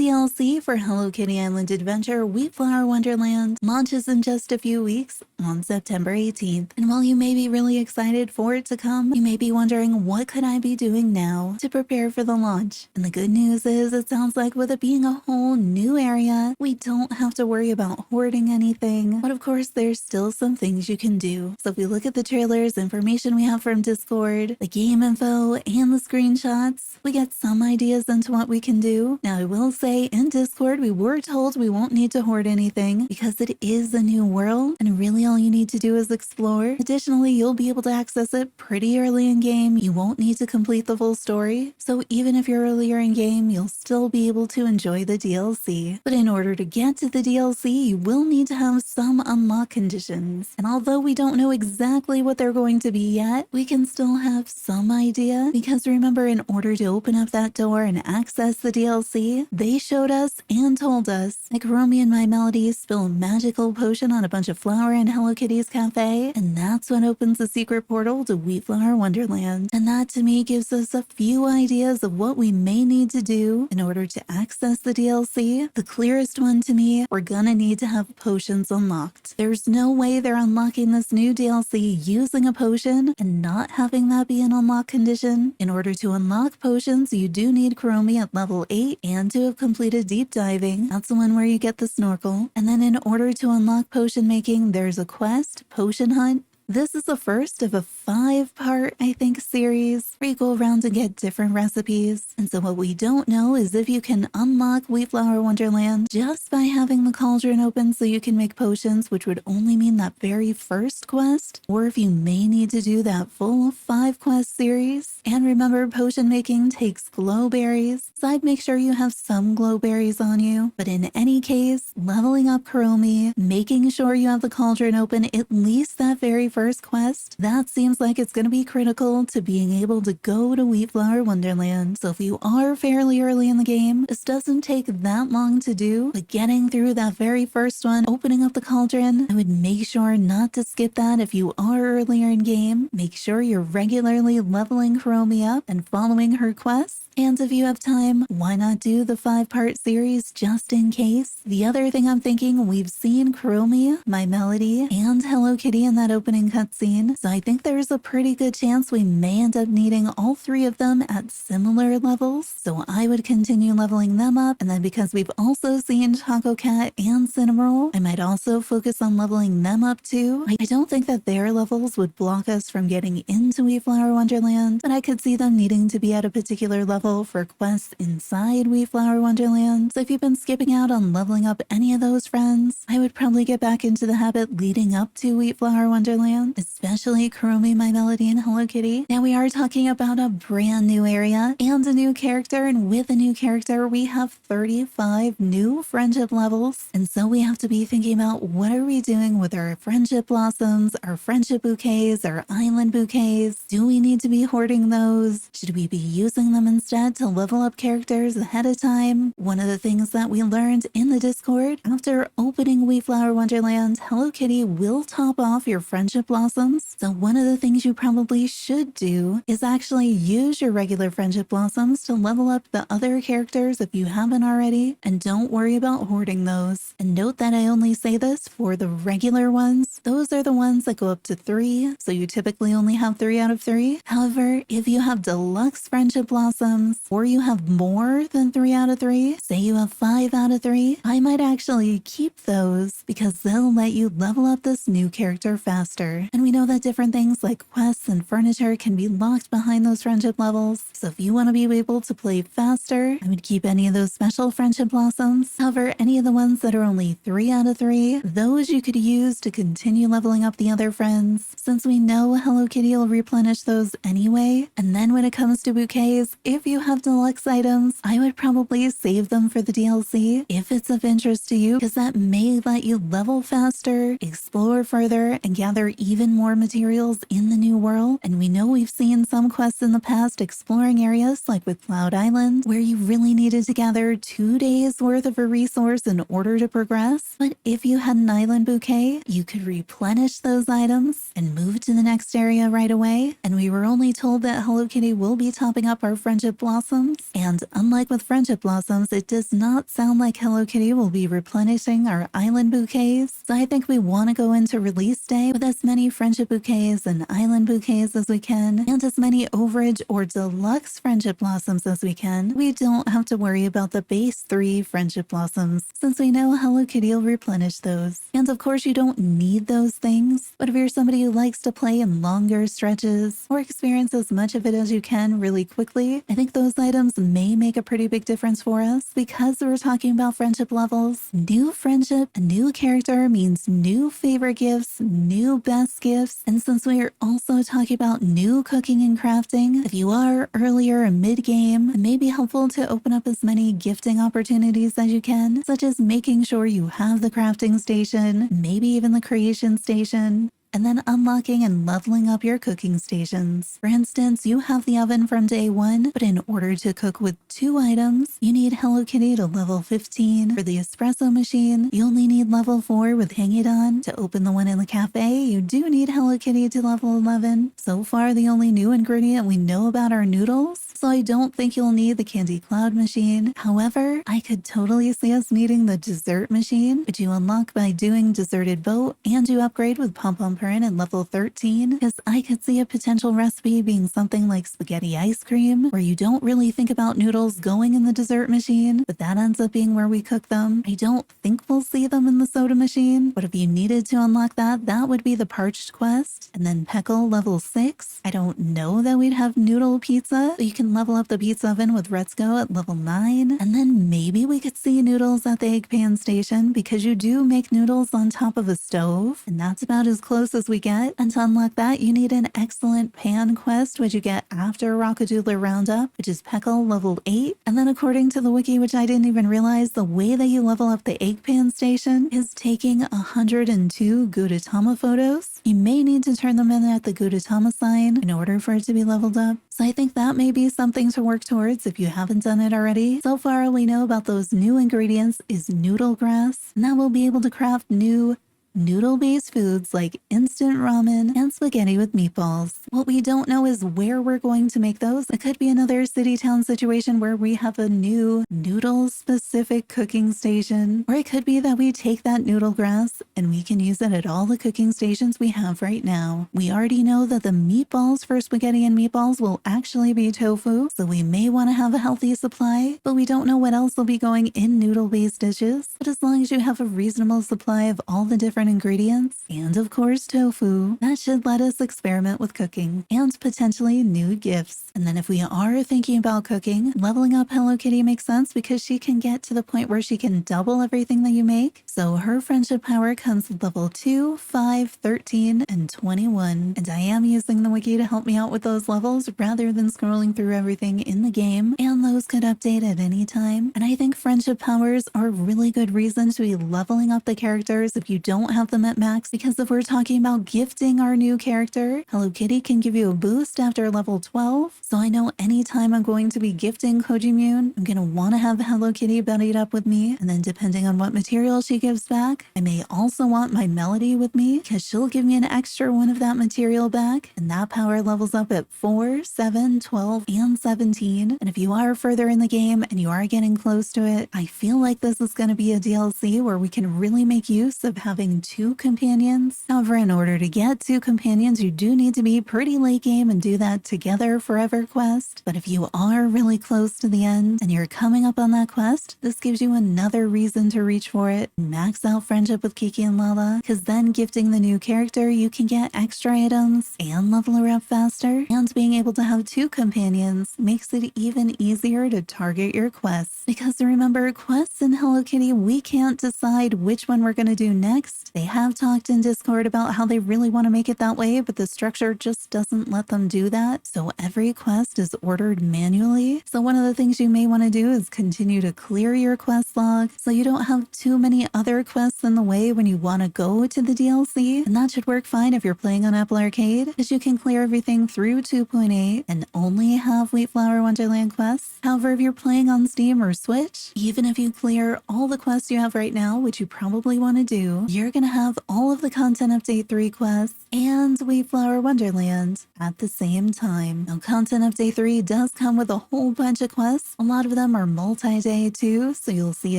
DLC for Hello Kitty Island Adventure Wheatflour Wonderland launches in just a few weeks on September 18th. And while you may be really excited for it to come, you may be wondering, what could I be doing now to prepare for the launch? And the good news is, it sounds like with it being a whole new area, we don't have to worry about hoarding anything. But of course, there's still some things you can do. So if we look at the trailers, information we have from Discord, the game info, and the screenshots, we get some ideas into what we can do. Now, I will say in Discord, we were told we won't need to hoard anything because it is a new world and really all you need to do is explore. Additionally, you'll be able to access it pretty early in game. You won't need to complete the full story. So even if you're earlier in game, you'll still be able to enjoy the DLC. But in order to get to the DLC, you will need to have some unlock conditions. And although we don't know exactly what they're going to be yet, we can still have some idea because remember, in order to open up that door and access the DLC, they showed us and told us like Romy and My Melody spill a magical potion on a bunch of flour in Hello Kitty's cafe, and that's what opens the secret portal to Wheatflour Wonderland. And that to me gives us a few ideas of what we may need to do in order to access the DLC. The clearest one to me, we're gonna need to have potions unlocked. There's no way they're unlocking this new DLC using a potion and not having that be an unlock condition. In order to unlock potions, you do need Chromie at level 8 and to have completed deep diving. That's the one where you get the snorkel. And then in order to unlock potion making, there's a quest, Potion Hunt. This is the first of a 5-part, I think, series where you go around and get different recipes. And so what we don't know is if you can unlock Wheatflour Wonderland just by having the cauldron open so you can make potions, which would only mean that very first quest, or if you may need to do that full 5-quest series. And remember, potion making takes glow berries, so I'd make sure you have some glow berries on you. But in any case, leveling up Chromie, making sure you have the cauldron open at least that very first quest, that seems like it's going to be critical to being able to go to Wheatflour Wonderland. So if you are fairly early in the game, this doesn't take that long to do, but getting through that very first one, opening up the cauldron, I would make sure not to skip that if you are earlier in game. Make sure you're regularly leveling Chromie up and following her quests. And if you have time, why not do the 5-part series just in case? The other thing I'm thinking, we've seen Chromie, My Melody, and Hello Kitty in that opening cutscene, so I think there's a pretty good chance we may end up needing all 3 of them at similar levels. So I would continue leveling them up, and then because we've also seen Taco Cat and Cinnamoroll, I might also focus on leveling them up too. I don't think that their levels would block us from getting into Wheatflour Wonderland, but I could see them needing to be at a particular level for quests inside Wheatflour Wonderland. So if you've been skipping out on leveling up any of those friends, I would probably get back into the habit leading up to Wheatflour Wonderland, especially Chromie, My Melody, and Hello Kitty. Now we are talking about a brand new area and a new character, and with a new character, we have 35 new friendship levels. And so we have to be thinking about what are we doing with our friendship blossoms, our friendship bouquets, our island bouquets? Do we need to be hoarding those? Should we be using them instead to level up characters ahead of time? One of the things that we learned in the Discord, after opening Wheatflour Wonderland, Hello Kitty will top off your friendship blossoms. So one of the things you probably should do is actually use your regular friendship blossoms to level up the other characters if you haven't already, and don't worry about hoarding those. And note that I only say this for the regular ones. Those are the ones that go up to 3, so you typically only have 3 out of 3. However, if you have deluxe friendship blossoms, or you have more than 3 out of 3, say you have 5 out of 3, I might actually keep those because they'll let you level up this new character faster. And we know that different things like quests and furniture can be locked behind those friendship levels. So if you want to be able to play faster, I would keep any of those special friendship blossoms. However, any of the ones that are only 3 out of 3, those you could use to continue leveling up the other friends, since we know Hello Kitty will replenish those anyway. And then when it comes to bouquets, if you have deluxe items, I would probably save them for the DLC if it's of interest to you, because that may let you level faster, explore further, and gather even more materials in the new world. And we know we've seen some quests in the past exploring areas like with Cloud Island, where you really needed to gather 2 days worth of a resource in order to progress. But if you had an island bouquet, you could replenish those items and move to the next area right away. And we were only told that Hello Kitty will be topping up our friendship Blossoms. And unlike with Friendship Blossoms, it does not sound like Hello Kitty will be replenishing our island bouquets. So I think we want to go into release day with as many friendship bouquets and island bouquets as we can, and as many overage or deluxe Friendship Blossoms as we can. We don't have to worry about the base 3 Friendship Blossoms, since we know Hello Kitty will replenish those. And of course, you don't need those things, but if you're somebody who likes to play in longer stretches or experience as much of it as you can really quickly, I think those items may make a pretty big difference for us. Because we're talking about friendship levels, new friendship, a new character means new favorite gifts, new best gifts, and since we are also talking about new cooking and crafting, if you are earlier or mid-game, it may be helpful to open up as many gifting opportunities as you can, such as making sure you have the crafting station, maybe even the creation station, and then unlocking and leveling up your cooking stations. For instance, you have the oven from day 1, but in order to cook with 2 items, you need Hello Kitty to level 15. For the espresso machine, you only need level 4 with Hang It On. To open the one in the cafe, you do need Hello Kitty to level 11. So far, the only new ingredient we know about are noodles, so I don't think you'll need the Candy Cloud machine. However, I could totally see us needing the dessert machine, which you unlock by doing Deserted Boat, and you upgrade with Pom Pom Purin at level 13, because I could see a potential recipe being something like spaghetti ice cream, where you don't really think about noodles going in the dessert machine, but that ends up being where we cook them. I don't think we'll see them in the soda machine, but if you needed to unlock that, that would be the Parched quest. And then Peckle level 6. I don't know that we'd have noodle pizza, but you can level up the pizza oven with Retzko at level 9, and then maybe we could see noodles at the egg pan station, because you do make noodles on top of a stove, and that's about as close as we get. And to unlock that, you need an excellent pan quest, which you get after Rockadoodler Roundup, which is Peckle level 8. And then according to the wiki, which I didn't even realize, the way that you level up the egg pan station is taking 102 Gudetama photos. You may need to turn them in at the Gudetama sign in order for it to be leveled up. So I think that may be something to work towards if you haven't done it already. So far, all we know about those new ingredients is noodle grass. Now we'll be able to craft new noodle-based foods like instant ramen and spaghetti with meatballs. What we don't know is where we're going to make those. It could be another city-town situation where we have a new noodle-specific cooking station, or it could be that we take that noodle grass and we can use it at all the cooking stations we have right now. We already know that the meatballs for spaghetti and meatballs will actually be tofu, so we may want to have a healthy supply, but we don't know what else will be going in noodle-based dishes. But as long as you have a reasonable supply of all the different ingredients, and of course tofu, that should let us experiment with cooking and potentially new gifts. And then if we are thinking about cooking, leveling up Hello Kitty makes sense because she can get to the point where she can double everything that you make. So her friendship power comes with level 2, 5, 13, and 21. And I am using the wiki to help me out with those levels rather than scrolling through everything in the game, and those could update at any time. And I think friendship powers are a really good reason to be leveling up the characters if you don't have them at max, because if we're talking about gifting our new character, Hello Kitty can give you a boost after level 12. So I know anytime I'm going to be gifting Kojimune, I'm going to want to have Hello Kitty buddied up with me, and then depending on what material she gives back, I may also want my Melody with me, because she'll give me an extra one of that material back, and that power levels up at 4, 7, 12, and 17. And if you are further in the game and you are getting close to it, I feel like this is going to be a DLC where we can really make use of having 2 companions. However, in order to get 2 companions, you do need to be pretty late game and do that Together Forever quest. But if you are really close to the end and you're coming up on that quest, this gives you another reason to reach for it. Max out friendship with Kiki and Lala, because then gifting the new character, you can get extra items and level her up faster. And being able to have 2 companions makes it even easier to target your quests. Because remember, quests in Hello Kitty, we can't decide which one we're going to do next. They have talked in Discord about how they really want to make it that way, but the structure just doesn't let them do that. So every quest is ordered manually. So one of the things you may want to do is continue to clear your quest log so you don't have too many other quests in the way when you want to go to the DLC. And that should work fine if you're playing on Apple Arcade, because you can clear everything through 2.8 and only have Wheatflour Wonderland quests. However, if you're playing on Steam or Switch, even if you clear all the quests you have right now, which you probably want to do, you're going going to have all of the Content Update 3 quests and Wheatflour Wonderland at the same time. Now, Content Update 3 does come with a whole bunch of quests. A lot of them are multi-day too, so you'll see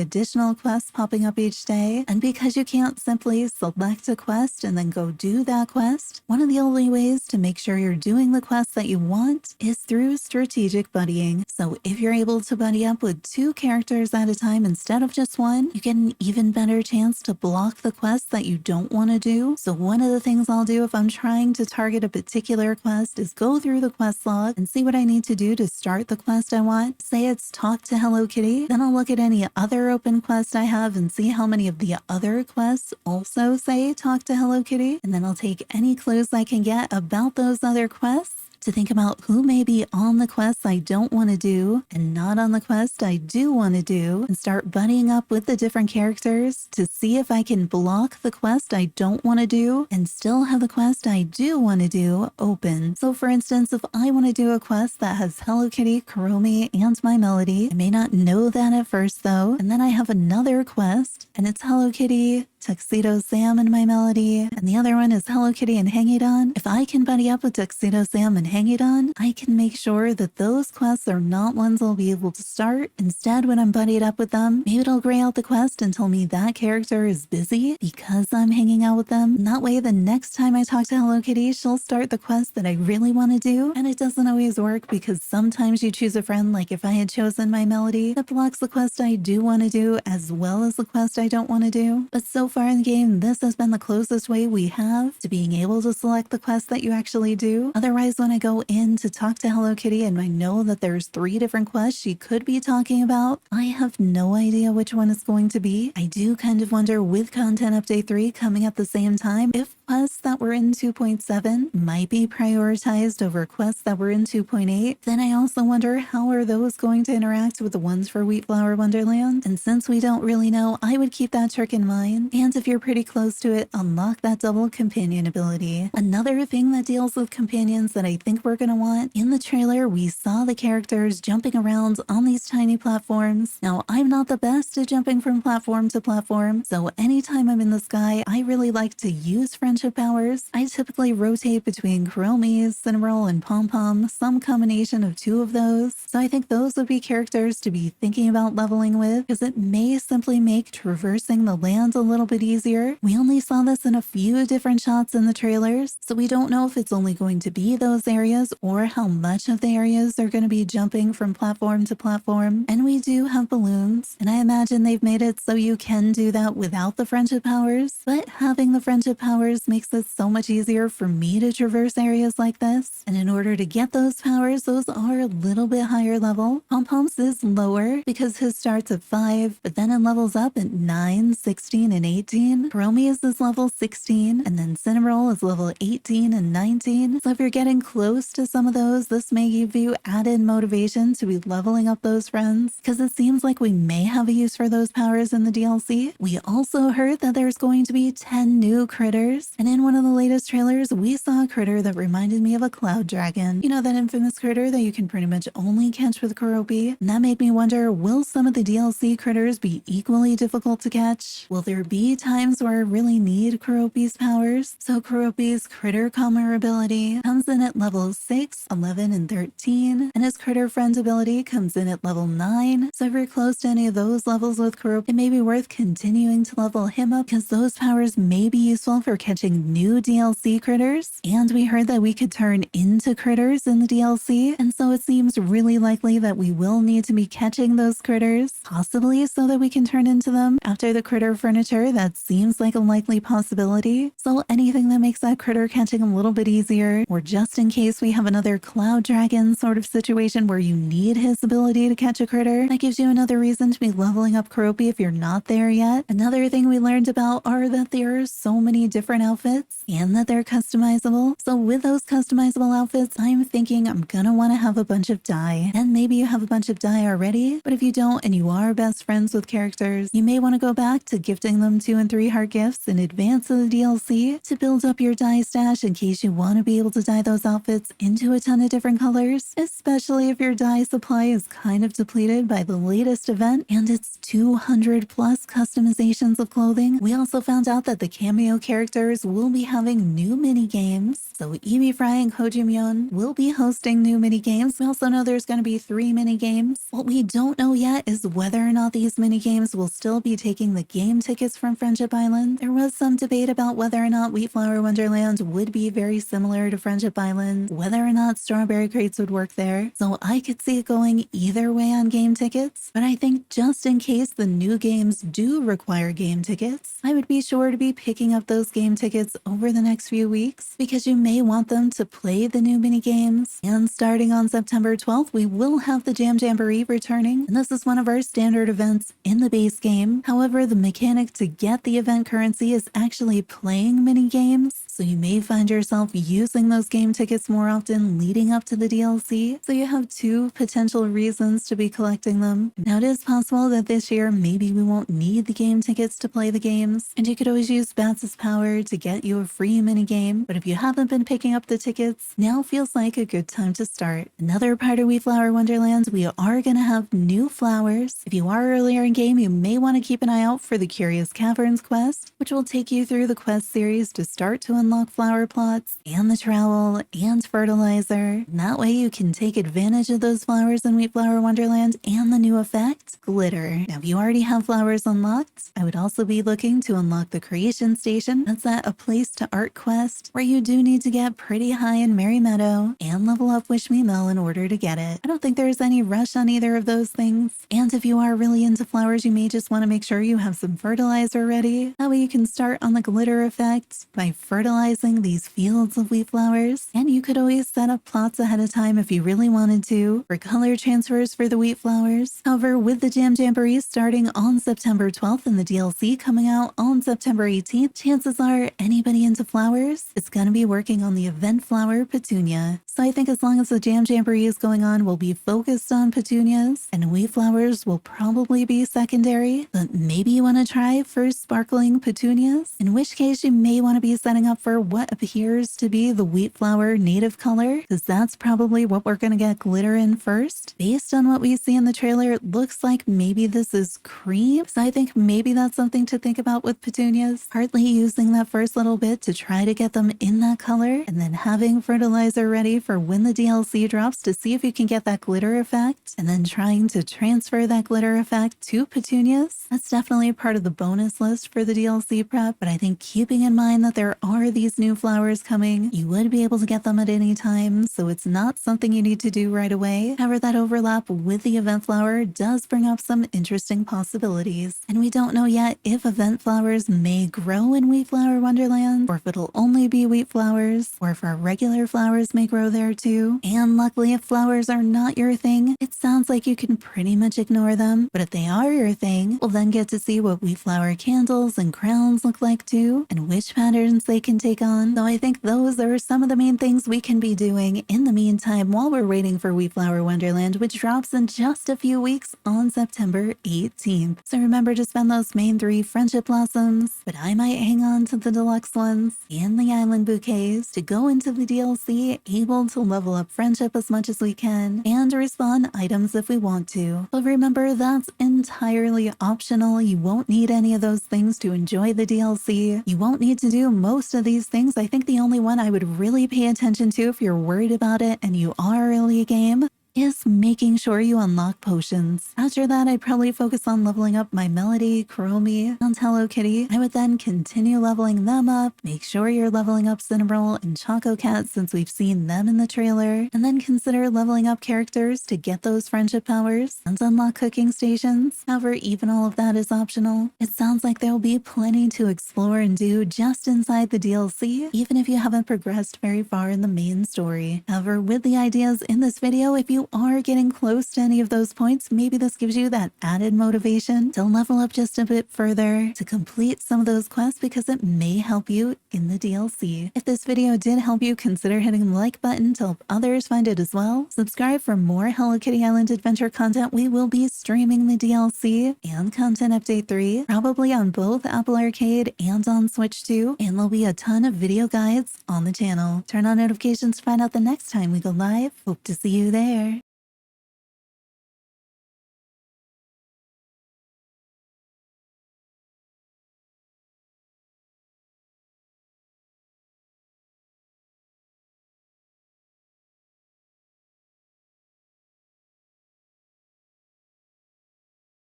additional quests popping up each day. And because you can't simply select a quest and then go do that quest, one of the only ways to make sure you're doing the quests that you want is through strategic buddying. So if you're able to buddy up with 2 characters at a time instead of just one, you get an even better chance to block the quests that you don't want to do. So one of the things I'll do if I'm trying to target a particular quest is go through the quest log and see what I need to do to start the quest I want. Say it's talk to Hello Kitty, then I'll look at any other open quest I have and see how many of the other quests also say talk to Hello Kitty, and then I'll take any clues I can get about those other quests to think about who may be on the quest I don't want to do and not on the quest I do want to do, and start buddying up with the different characters to see if I can block the quest I don't want to do and still have the quest I do want to do open. So for instance, if I want to do a quest that has Hello Kitty, Kuromi, and My Melody, I may not know that at first though, and then I have another quest and it's Hello Kitty, Tuxedo Sam and My Melody, and the other one is Hello Kitty and Hangidon. If I can buddy up with Tuxedo Sam and Hangidon, I can make sure that those quests are not ones I'll be able to start. Instead, when I'm buddied up with them, maybe it'll gray out the quest and tell me that character is busy because I'm hanging out with them. And that way, the next time I talk to Hello Kitty, she'll start the quest that I really want to do. And it doesn't always work because sometimes you choose a friend, like if I had chosen My Melody, that blocks the quest I do want to do as well as the quest I don't want to do. But so far in the game, this has been the closest way we have to being able to select the quest that you actually do. Otherwise, when I go in to talk to Hello Kitty and I know that there's 3 different quests she could be talking about, I have no idea which one it's going to be. I do kind of wonder, with Content Update 3 coming at the same time, if quests that were in 2.7 might be prioritized over quests that were in 2.8. Then I also wonder, how are those going to interact with the ones for Wheatflour Wonderland? And since we don't really know, I would keep that trick in mind. And if you're pretty close to it, unlock that double companion ability. Another thing that deals with companions that I think we're going to want, in the trailer we saw the characters jumping around on these tiny platforms. Now, I'm not the best at jumping from platform to platform, so anytime I'm in the sky, I really like to use friendship powers. I typically rotate between Kuromi, Cinnamoroll, and Pom Pom, some combination of 2 of those. So I think those would be characters to be thinking about leveling with, because it may simply make traversing the land a little bit easier. We only saw this in a few different shots in the trailers, so we don't know if it's only going to be those areas or how much of the areas are going to be jumping from platform to platform. And we do have balloons, and I imagine they've made it so you can do that without the friendship powers, but having the friendship powers makes it so much easier for me to traverse areas like this. And in order to get those powers, those are a little bit higher level. Pom Pom's is lower because his starts at 5, but then it levels up at 9, 16, and 18. Kuromi is level 16, and then Cinnamoroll is level 18 and 19. So if you're getting close to some of those, this may give you added motivation to be leveling up those friends, because it seems like we may have a use for those powers in the DLC. We also heard that there's going to be 10 new critters, and in one of the latest trailers, we saw a critter that reminded me of a cloud dragon. You know, that infamous critter that you can pretty much only catch with Kuromi? And that made me wonder, will some of the DLC critters be equally difficult to catch? Will there be times where I really need Kuromi's powers? So Kuromi's Critter Calmer ability comes in at level 6, 11, and 13, and his Critter Friend ability comes in at level 9. So if you're close to any of those levels with Kuromi, it may be worth continuing to level him up, because those powers may be useful for catching new DLC critters. And we heard that we could turn into critters in the DLC, and so it seems really likely that we will need to be catching those critters, possibly so that we can turn into them after the critter furniture. That seems like a likely possibility. So anything that makes that critter catching a little bit easier, or just in case we have another cloud dragon sort of situation where you need his ability to catch a critter, that gives you another reason to be leveling up Kuromi if you're not there yet. Another thing we learned about are that there are so many different outfits and that they're customizable. So with those customizable outfits, I'm thinking I'm gonna want to have a bunch of dye. And maybe you have a bunch of dye already, but if you don't and you are best friends with characters, you may want to go back to gifting them 2 and 3 heart gifts in advance of the DLC to build up your dye stash in case you want to be able to dye those outfits outfits into a ton of different colors, especially if your dye supply is kind of depleted by the latest event and its 200 plus customizations of clothing. We also found out that the cameo characters will be having new mini games. So Emi Fry and Koji Myeon will be hosting new mini games. We also know there's going to be 3 mini games. What we don't know yet is whether or not these mini games will still be taking the game tickets from Friendship Island. There was some debate about whether or not Wheatflour Wonderland would be very similar to Friendship Island, whether or not strawberry crates would work there. So I could see it going either way on game tickets, but I think just in case the new games do require game tickets, I would be sure to be picking up those game tickets over the next few weeks because you may want them to play the new mini games. And starting on September 12th, we will have the Jam Jamboree returning, and this is one of our standard events in the base game. However, the mechanic to get the event currency is actually playing mini games, so you may find yourself using those game tickets more often leading up to the DLC, so you have 2 potential reasons to be collecting them. Now it is possible that this year maybe we won't need the game tickets to play the games, and you could always use Bats' power to get you a free mini game, but if you haven't been picking up the tickets, now feels like a good time to start. Another part of Wheatflour Wonderland, we are going to have new flowers. If you are earlier in game, you may want to keep an eye out for the Curious Caverns quest, which will take you through the quest series to start to unlock flower plots and the trowel and fertilizer. And that way you can take advantage of those flowers in Wheatflour Wonderland and the new effect, Glitter. Now if you already have flowers unlocked, I would also be looking to unlock the Creation Station. That's at a place to art quest where you do need to get pretty high in Merry Meadow and level up Wish Me Mel in order to get it. I don't think there's any rush on either of those things. And if you are really into flowers, you may just want to make sure you have some fertilizer ready. That way you can start on the glitter effect by fertilizing these fields of wheat flowers. And you could always set up plots ahead of time if you really wanted to for color transfers for the wheat flowers. However, with the Jam Jamboree starting on September 12th and the DLC coming out on September 18th, chances are anybody into flowers is going to be working on the event flower Petunia. So I think as long as the Jam Jamboree is going on, we'll be focused on petunias, and wheat flowers will probably be secondary, but maybe you want to try for sparkling petunias, in which case you may want to be setting up for what appears to be the wheat flower native color, because that's probably what we're going to get glitter in first. Based on what we see in the trailer, it looks like maybe this is cream, so I think maybe that's something to think about with petunias, partly using that first little bit to try to get them in that color, and then having fertilizer ready for when the DLC drops to see if you can get that glitter effect, and then trying to transfer that glitter effect to petunias. That's definitely a part of the bonus list for the DLC prep, but I think keeping in mind that there are these new flowers coming, you would be able to get them at any time, so it's not something you need to do right away. However, that overlap with the event flower does bring up some interesting possibilities, and we don't know yet if event flowers may grow in Wheatflour Wonderland, or if it'll only be wheat flowers, or if our regular flowers may grow there too. And luckily, if flowers are not your thing, it sounds like you can pretty much ignore them, but if they are your thing, we'll then get to see what wheat flower candles and crowns look like too, and which patterns they can take on. So I think those are some of the main things we can be doing in the meantime while we're waiting for Wheatflour Wonderland, which drops in just a few weeks on September 18th. So remember to spend those main 3 friendship blossoms, but I might hang on to the deluxe ones and the island bouquets to go into the DLC able to level up friendship as much as we can and respawn items if we want to. But remember, that's entirely optional. You won't need any of those things to enjoy the DLC. You won't need to do most of these things. I think the only one I would really pay attention to if you're worried about it and you are early game is making sure you unlock potions. After that, I'd probably focus on leveling up my Melody, Chromie, and Hello Kitty. I would then continue leveling them up, make sure you're leveling up Cinnamoroll and Choco Cat since we've seen them in the trailer, and then consider leveling up characters to get those friendship powers and unlock cooking stations. However, even all of that is optional. It sounds like there'll be plenty to explore and do just inside the DLC, even if you haven't progressed very far in the main story. However, with the ideas in this video, if you you are getting close to any of those points, maybe this gives you that added motivation to level up just a bit further, to complete some of those quests because it may help you in the DLC. If this video did help you, consider hitting the like button to help others find it as well. Subscribe for more Hello Kitty Island adventure content. We will be streaming the DLC and Content Update 3, probably on both Apple Arcade and on Switch too, and there'll be a ton of video guides on the channel. Turn on notifications to find out the next time we go live. Hope to see you there.